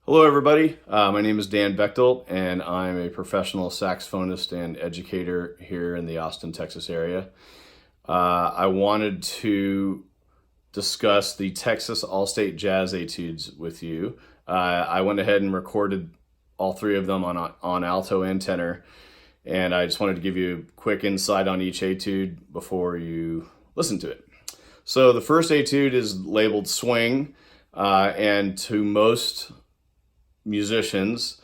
Hello everybody, my name is Dan Bechdolt and I'm a professional saxophonist and educator here in the Austin, Texas area. I wanted to discuss the Texas All-State Jazz Etudes with you. I went ahead and recorded all three of them on alto and tenor, and I just wanted to give you a quick insight on each etude before you listen to it. So the first etude is labeled Swing, and to most musicians,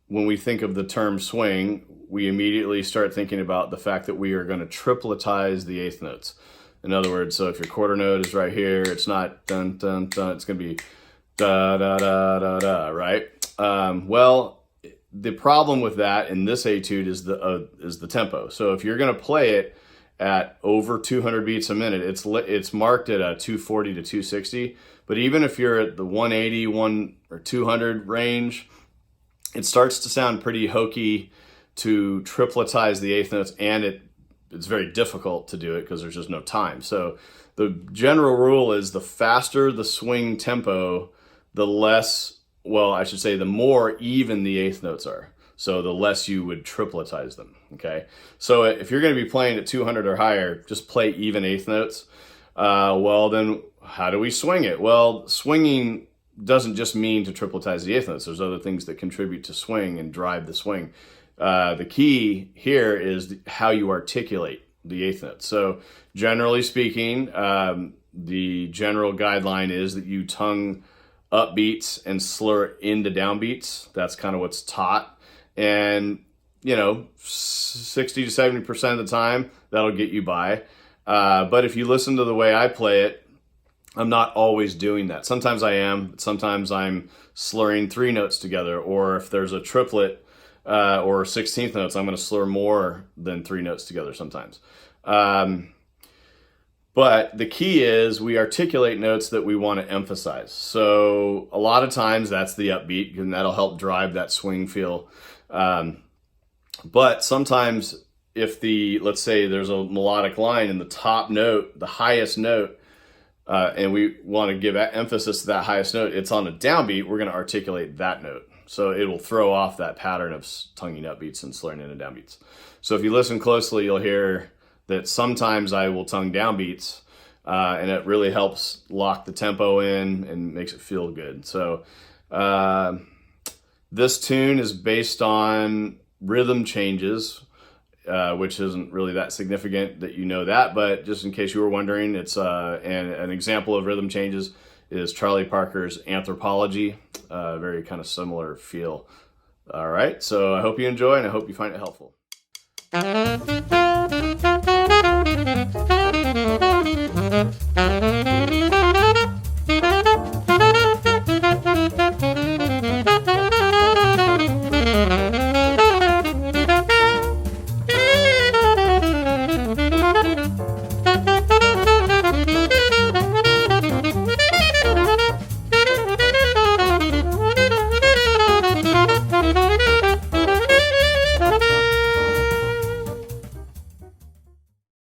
when we think of the term swing, we immediately start thinking about the fact that we are going to tripletize the eighth notes. In other words, so if your quarter note is right here, it's not dun dun dun, it's going to be da da da da da, right? Well, the problem with that in this etude is the tempo. So if you're going to play it at over 200 beats a minute, it's marked at a 240 to 260. But even if you're at the 180, 1 or 200 range, it starts to sound pretty hokey to tripletize the eighth notes, and it's very difficult to do it because there's just no time. So the general rule is the faster the swing tempo, the less, well, I should say the more even the eighth notes are. So the less you would tripletize them, okay? So if you're gonna be playing at 200 or higher, just play even eighth notes. Well, then how do we swing it? Well, swinging doesn't just mean to tripletize the eighth notes. There's other things that contribute to swing and drive the swing. The key here is how you articulate the eighth note. So generally speaking, the general guideline is that you tongue up beats and slur into down beats. That's kind of what's taught. And, 60 to 70% of the time, that'll get you by. But if you listen to the way I play it, I'm not always doing that. Sometimes I am, but sometimes I'm slurring three notes together, or if there's a triplet or 16th notes, I'm going to slur more than three notes together sometimes. But the key is we articulate notes that we want to emphasize. So a lot of times that's the upbeat, and that'll help drive that swing feel. But sometimes if let's say there's a melodic line in the top note, the highest note, and we want to give emphasis to that highest note, it's on a downbeat, we're going to articulate that note. So it will throw off that pattern of tonguing upbeats and slurring into downbeats. So if you listen closely, you'll hear that sometimes I will tongue downbeats, and it really helps lock the tempo in and makes it feel good. So this tune is based on rhythm changes, which isn't really that significant that you know that, but just in case you were wondering, it's an example of rhythm changes is Charlie Parker's Anthropology, very kind of similar feel. All right, so I hope you enjoy and I hope you find it helpful.